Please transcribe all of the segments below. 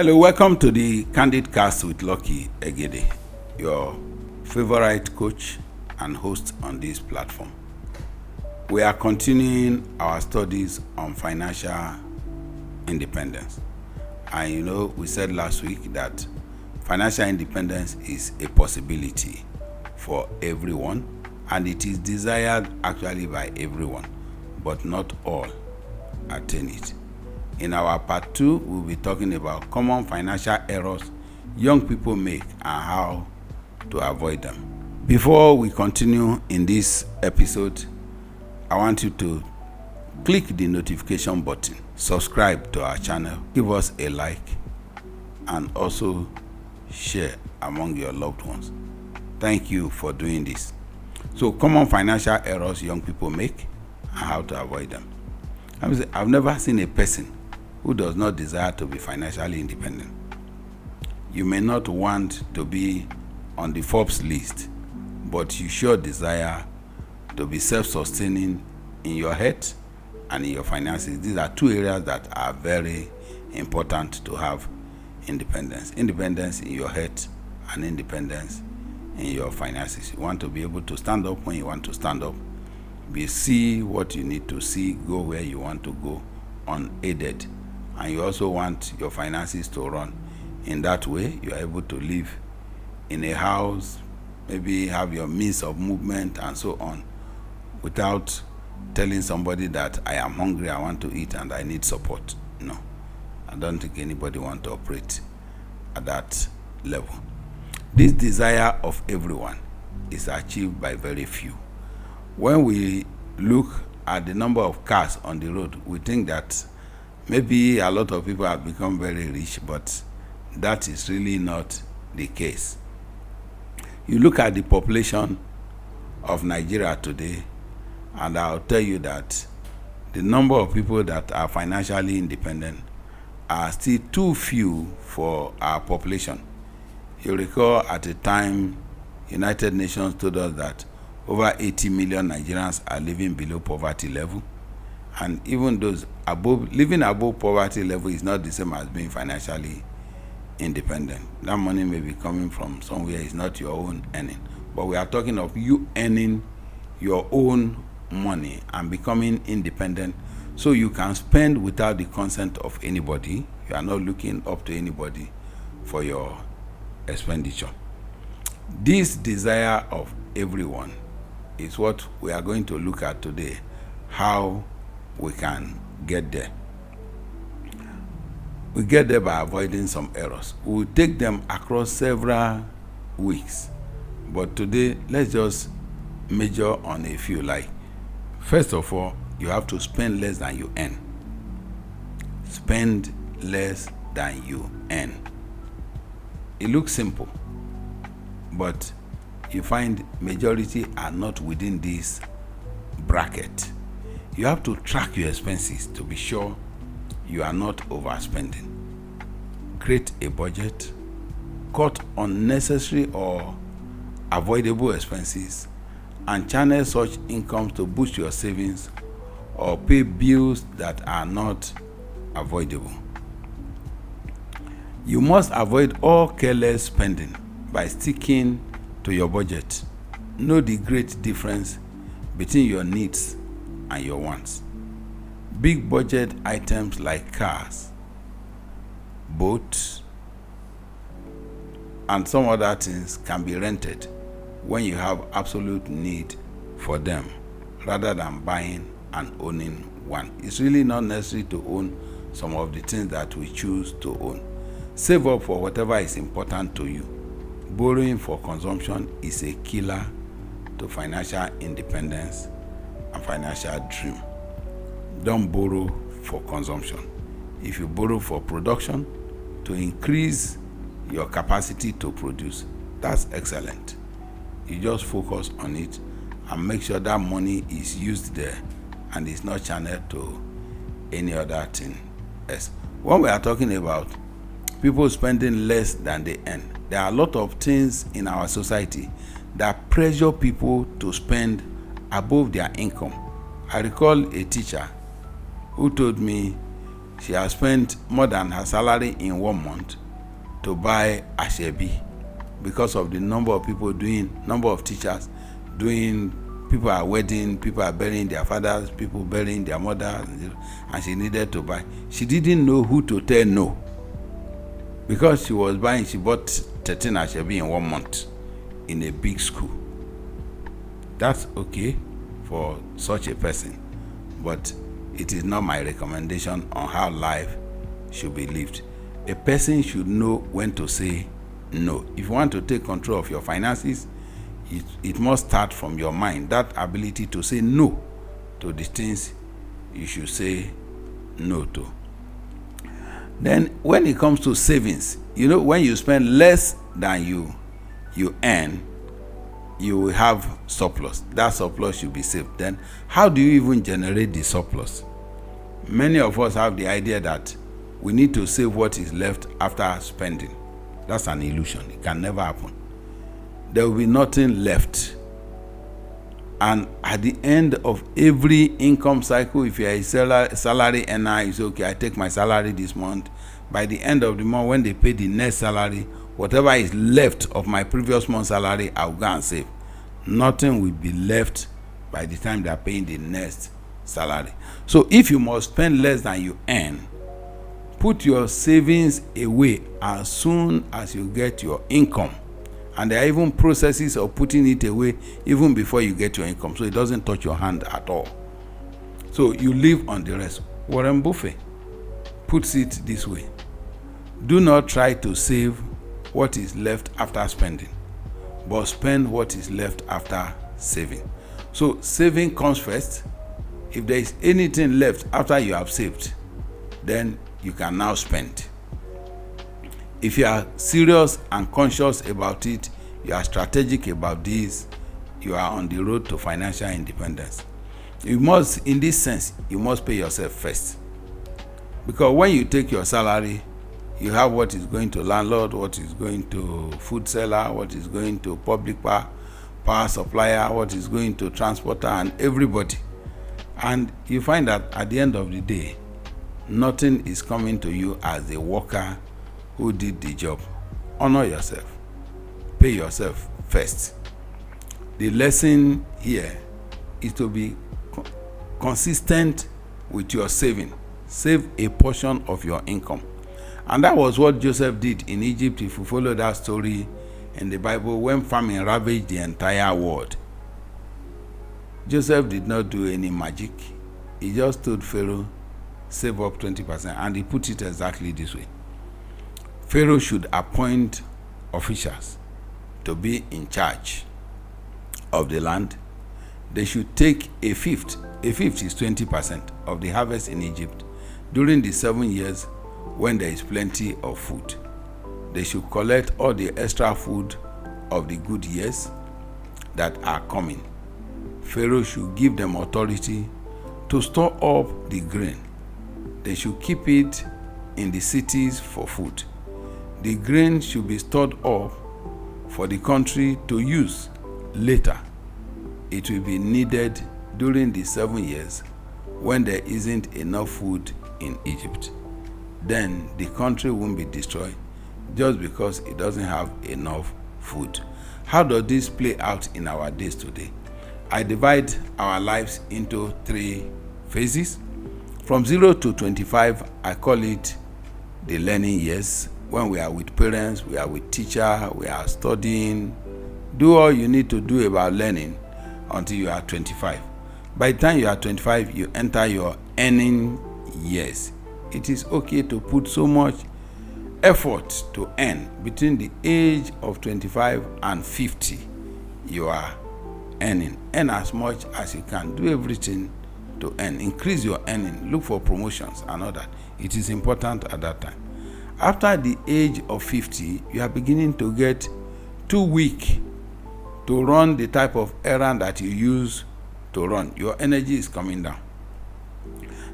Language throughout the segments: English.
Hello, welcome to the Candid Cast with Lucky Egede, your favorite coach and host on this platform. We are continuing our studies on financial independence. And we said last week that financial independence is a possibility for everyone, and it is desired actually by everyone, but not all attain it. In our part 2, we'll be talking about common financial errors young people make and how to avoid them. Before we continue in this episode, I want you to click the notification button, subscribe to our channel, give us a like, and also share among your loved ones. Thank you for doing this. So, common financial errors young people make and how to avoid them. I've never seen a person who does not desire to be financially independent. You may not want to be on the Forbes list, but you sure desire to be self-sustaining in your health and in your finances. These are two areas that are very important to have independence. Independence in your health and independence in your finances. You want to be able to stand up when you want to stand up. See what you need to see, go where you want to go unaided. And you also want your finances to run. In that way, you are able to live in a house, maybe have your means of movement and so on, without telling somebody that I am hungry, I want to eat, and I need support. No, I don't think anybody wants to operate at that level. This desire of everyone is achieved by very few. When we look at the number of cars on the road, we think that maybe a lot of people have become very rich, but that is really not the case. You look at the population of Nigeria today, and I'll tell you that the number of people that are financially independent are still too few for our population. You recall at the time, United Nations told us that over 80 million Nigerians are living below poverty level. And even those living above poverty level is not the same as being financially independent. That money may be coming from somewhere, it's not your own earning. But we are talking of you earning your own money and becoming independent, so you can spend without the consent of anybody. You are not looking up to anybody for your expenditure. This desire of everyone is what we are going to look at today, how we can get there. We get there by avoiding some errors. We will take them across several weeks, but today let's just major on a few. Like, first of all, you have to spend less than you earn. Spend less than you earn. It looks simple, but you find majority are not within this bracket. You have to track your expenses to be sure you are not overspending. Create a budget, cut unnecessary or avoidable expenses, and channel such incomes to boost your savings or pay bills that are not avoidable. You must avoid all careless spending by sticking to your budget. Know the great difference between your needs and your wants. Big budget items like cars, boats, and some other things can be rented when you have absolute need for them, rather than buying and owning one. It's really not necessary to own some of the things that we choose to own. Save up for whatever is important to you. Borrowing for consumption is a killer to financial independence and financial dream. Don't borrow for consumption. If you borrow for production to increase your capacity to produce, that's excellent. You just focus on it and make sure that money is used there and is not channeled to any other thing else. When we are talking about people spending less than they earn, there are a lot of things in our society that pressure people to spend above their income. I recall a teacher who told me she has spent more than her salary in 1 month to buy Ashebi because of the number of people number of teachers doing, people are wedding, people are burying their fathers, people burying their mothers, and she needed to buy. She didn't know who to tell no. Because she was buying, she bought 13 Ashebi in 1 month in a big school. That's okay for such a person, but it is not my recommendation on how life should be lived. A person should know when to say no. If you want to take control of your finances, it must start from your mind, that ability to say no to the things you should say no to. Then when it comes to savings, when you spend less than you earn, you will have surplus. That surplus should be saved. Then how do you even generate the surplus? Many of us have the idea that we need to save what is left after spending. That's an illusion. It can never happen. There will be nothing left. And at the end of every income cycle, if you are a salary earner, it's okay, I take my salary this month. By the end of the month, when they pay the next salary, whatever is left of my previous month's salary, I'll go and save. Nothing will be left by the time they are paying the next salary. So if you must spend less than you earn, put your savings away as soon as you get your income. And there are even processes of putting it away even before you get your income, so it doesn't touch your hand at all. So you live on the rest. Warren Buffett puts it this way: do not try to save what is left after spending, but spend what is left after saving. So saving comes first. If there is anything left after you have saved, then you can now spend. If you are serious and conscious about it, you are strategic about this, you are on the road to financial independence. You must, in this sense, you must pay yourself first. Because when you take your salary, you have what is going to landlord, what is going to food seller, what is going to public power supplier, what is going to transporter, and everybody. And you find that at the end of the day, nothing is coming to you as a worker who did the job. Honor yourself. Pay yourself first. The lesson here is to be consistent with your saving. Save a portion of your income. And that was what Joseph did in Egypt. If you follow that story in the Bible, when famine ravaged the entire world, Joseph did not do any magic. He just told Pharaoh, save up 20%, and he put it exactly this way. Pharaoh should appoint officials to be in charge of the land. They should take a fifth. A fifth is 20% of the harvest in Egypt during the 7 years when there is plenty of food. They should collect all the extra food of the good years that are coming. Pharaoh should give them authority to store up the grain. They should keep it in the cities for food. The grain should be stored up for the country to use later. It will be needed during the 7 years when there isn't enough food in Egypt. Then the country won't be destroyed just because it doesn't have enough food. How does this play out in our days today? I divide our lives into 3 phases. From 0 to 25, I call it the learning years. When we are with parents, we are with teacher, we are studying. Do all you need to do about learning until you are 25. By the time you are 25, you enter your earning years. It is okay to put so much effort to earn. Between the age of 25 and 50, you are earning. Earn as much as you can. Do everything to earn. Increase your earning. Look for promotions and all that. It is important at that time. After the age of 50, you are beginning to get too weak to run the type of errand that you use to run. Your energy is coming down.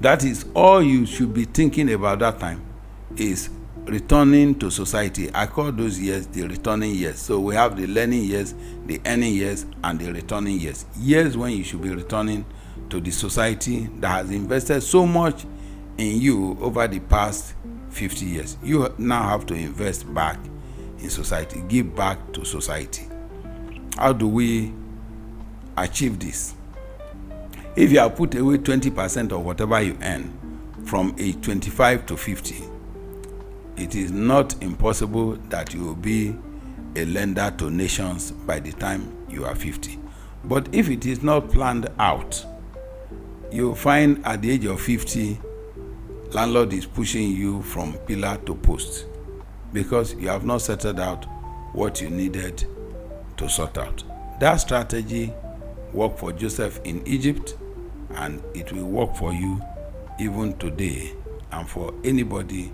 That is all you should be thinking about that time, is returning to society. I call those years the returning years. So we have the learning years, the earning years, and the returning years. Years when you should be returning to the society that has invested so much in you over the past 50 years. You now have to invest back in society, give back to society. How do we achieve this? If you have put away 20% of whatever you earn from age 25 to 50, it is not impossible that you will be a lender to nations by the time you are 50. But if it is not planned out, you'll find at the age of 50, landlord is pushing you from pillar to post because you have not settled out what you needed to sort out. That strategy worked for Joseph in Egypt, and it will work for you even today and for anybody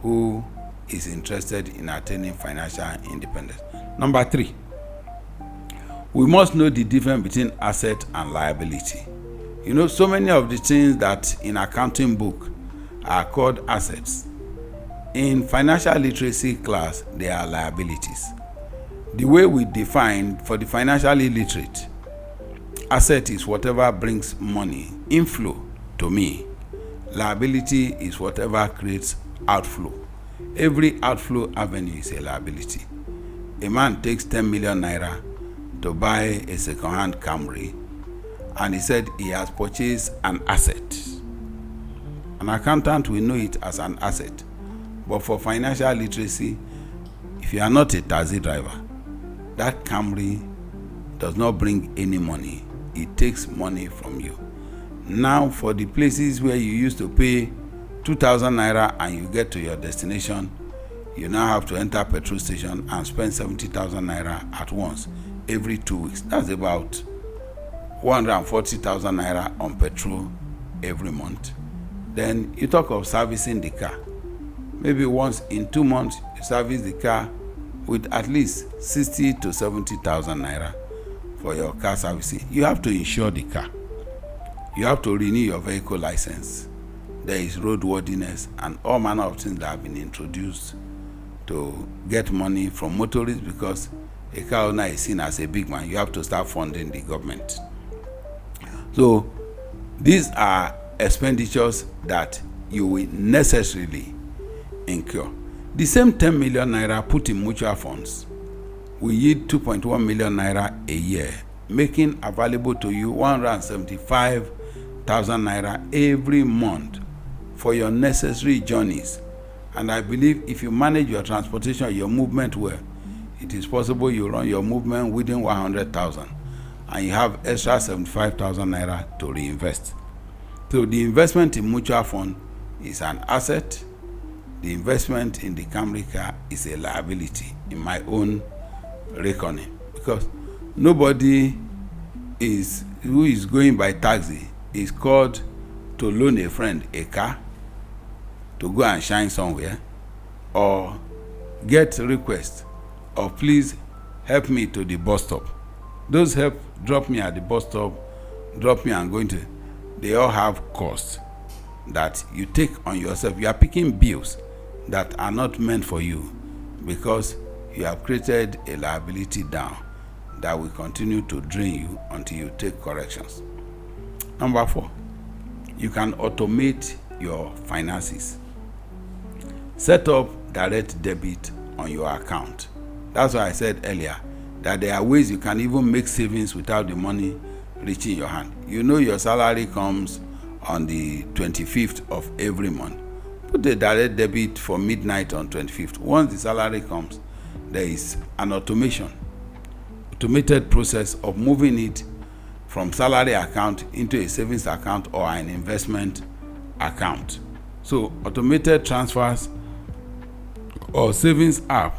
who is interested in attaining financial independence. Number 3, we must know the difference between asset and liability. You know, so many of the things that in accounting book are called assets, in financial literacy class, they are liabilities. The way we define for the financially illiterate, asset is whatever brings money, inflow to me. Liability is whatever creates outflow. Every outflow avenue is a liability. A man takes 10 million naira to buy a second-hand Camry, and he said he has purchased an asset. An accountant will know it as an asset. But for financial literacy, if you are not a taxi driver, that Camry does not bring any money. It takes money from you. Now, for the places where you used to pay 2,000 naira and you get to your destination, you now have to enter a petrol station and spend 70,000 naira at once every 2 weeks. That's about 140,000 naira on petrol every month. Then you talk of servicing the car. Maybe once in 2 months, you service the car with at least 60 to 70,000 naira for your car servicing. You have to insure the car. You have to renew your vehicle license. There is roadworthiness and all manner of things that have been introduced to get money from motorists, because a car owner is seen as a big man. You have to start funding the government. So these are expenditures that you will necessarily incur. The same 10 million naira put in mutual funds will yield 2.1 million naira a year, making available to you 175,000 naira every month for your necessary journeys. And I believe if you manage your transportation, your movement well, it is possible you run your movement within 100,000 and you have extra 75,000 naira to reinvest. So the investment in mutual fund is an asset. The investment in the Camry car is a liability in my own reckoning, because nobody who is going by taxi is called to loan a friend a car to go and shine somewhere, or get request of please help me to the bus stop. Those help drop me at the bus stop, drop me and going to, they all have costs that you take on yourself. You are picking bills that are not meant for you because you have created a liability down that will continue to drain you until you take corrections. Number 4, you can automate your finances. Set up direct debit on your account. That's why I said earlier that there are ways you can even make savings without the money reaching your hand. You know your salary comes on the 25th of every month. Put a direct debit for midnight on 25th. Once the salary comes, there is an automated process of moving it from salary account into a savings account or an investment account. So automated transfers or savings app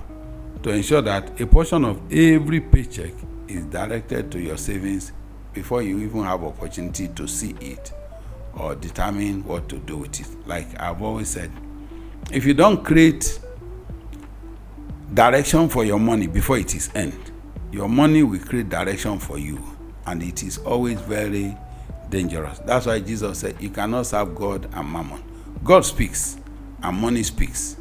to ensure that a portion of every paycheck is directed to your savings before you even have opportunity to see it or determine what to do with it. Like I've always said, if you don't create direction for your money before it is earned, your money will create direction for you, and it is always very dangerous. That's why Jesus said you cannot serve God and mammon. God speaks and money speaks.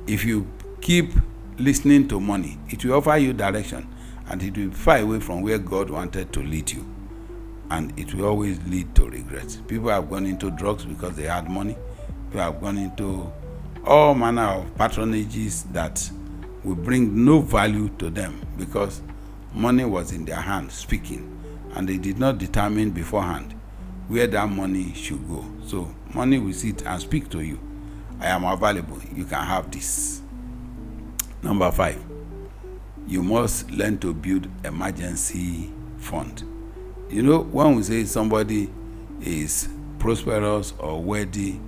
If you keep listening to money, it will offer you direction and it will be far away from where God wanted to lead you, and it will always lead to regret. People have gone into drugs because they had money. We have gone into all manner of patronages that will bring no value to them, because money was in their hand speaking, and they did not determine beforehand where that money should go. So money will sit and speak to you. I am available. You can have this. Number 5, you must learn to build emergency fund. You know, when we say somebody is prosperous or wealthy,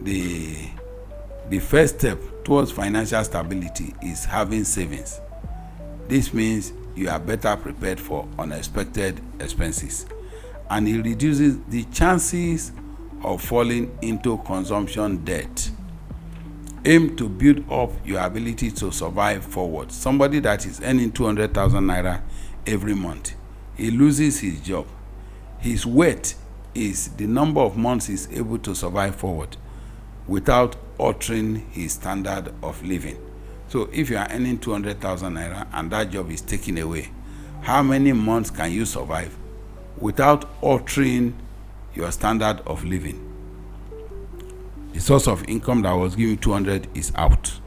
the first step towards financial stability is having savings. This means you are better prepared for unexpected expenses, and it reduces the chances of falling into consumption debt. Aim to build up your ability to survive forward. Somebody that is earning 200,000 naira every month, he loses his job. His weight is the number of months he's able to survive forward without altering his standard of living. So if you are earning 200,000 naira and that job is taken away, how many months can you survive without altering your standard of living? The source of income that was giving 200 is out,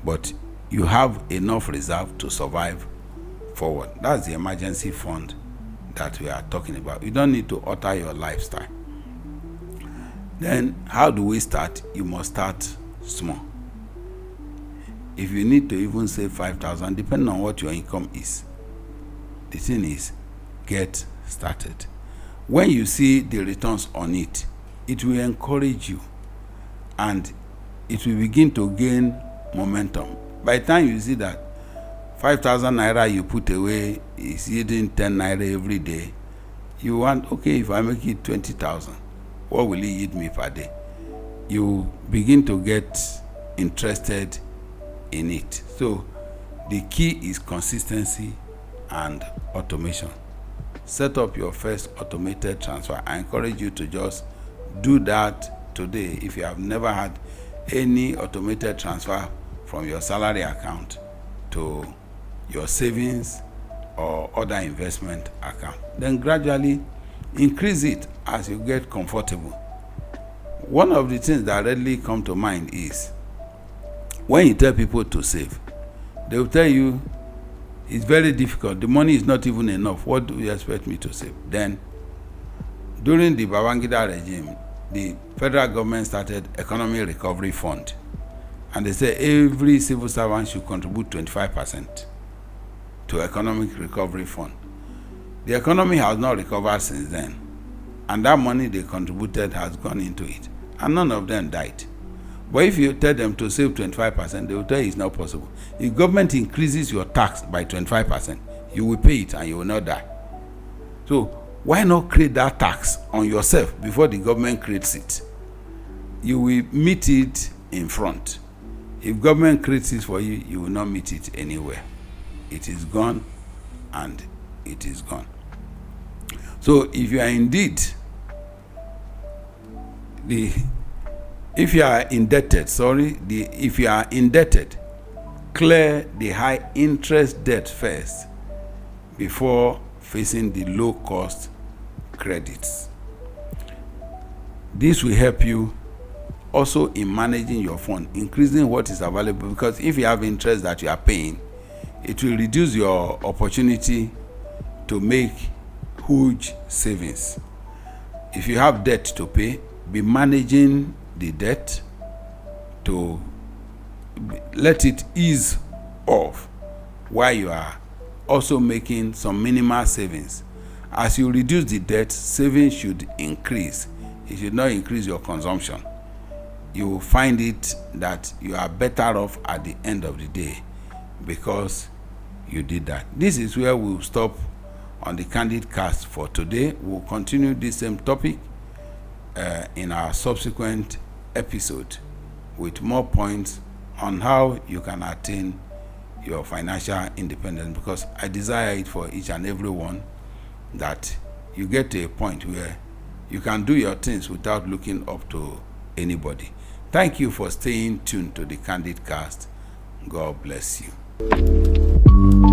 but you have enough reserve to survive forward. That's the emergency fund that we are talking about. You don't need to alter your lifestyle. Then how do we start? You must start small. If you need to even save 5,000, depending on what your income is, the thing is, get started. When you see the returns on it, it will encourage you and it will begin to gain momentum. By the time you see that 5,000 naira you put away is yielding 10 naira every day, you want, okay, if I make it 20,000, what will it yield me per day? You begin to get interested in it. So the key is consistency and automation. Set up your first automated transfer. I encourage you to just do that today. If you have never had any automated transfer from your salary account to your savings or other investment account, then gradually increase it as you get comfortable. One of the things that readily come to mind is when you tell people to save, they will tell you it's very difficult. The money is not even enough. What do you expect me to save? Then during the Babangida regime, the federal government started Economic Recovery Fund, and they say every civil servant should contribute 25% to Economic Recovery Fund. The economy has not recovered since then, and that money they contributed has gone into it, and none of them died. But if you tell them to save 25%, they will tell you it's not possible. If government increases your tax by 25%, you will pay it and you will not die. So why not create that tax on yourself before the government creates it? You will meet it in front. If government creates it for you, you will not meet it anywhere. It is gone, and it is gone. So if you are indeed if you are indebted, clear the high interest debt first before facing the low cost credits. This will help you also in managing your fund, increasing what is available, because if you have interest that you are paying, it will reduce your opportunity to make huge savings. If you have debt to pay, be managing the debt to let it ease off while you are also making some minimal savings. As you reduce the debt, savings should increase. It should not increase your consumption. You will find it that you are better off at the end of the day because you did that. This is where we'll stop on the Candid Cast for today. We'll continue this same topic in our subsequent episode with more points on how you can attain your financial independence, because I desire it for each and every one that you get to a point where you can do your things without looking up to anybody. Thank you for staying tuned to the Candid Cast. God bless you.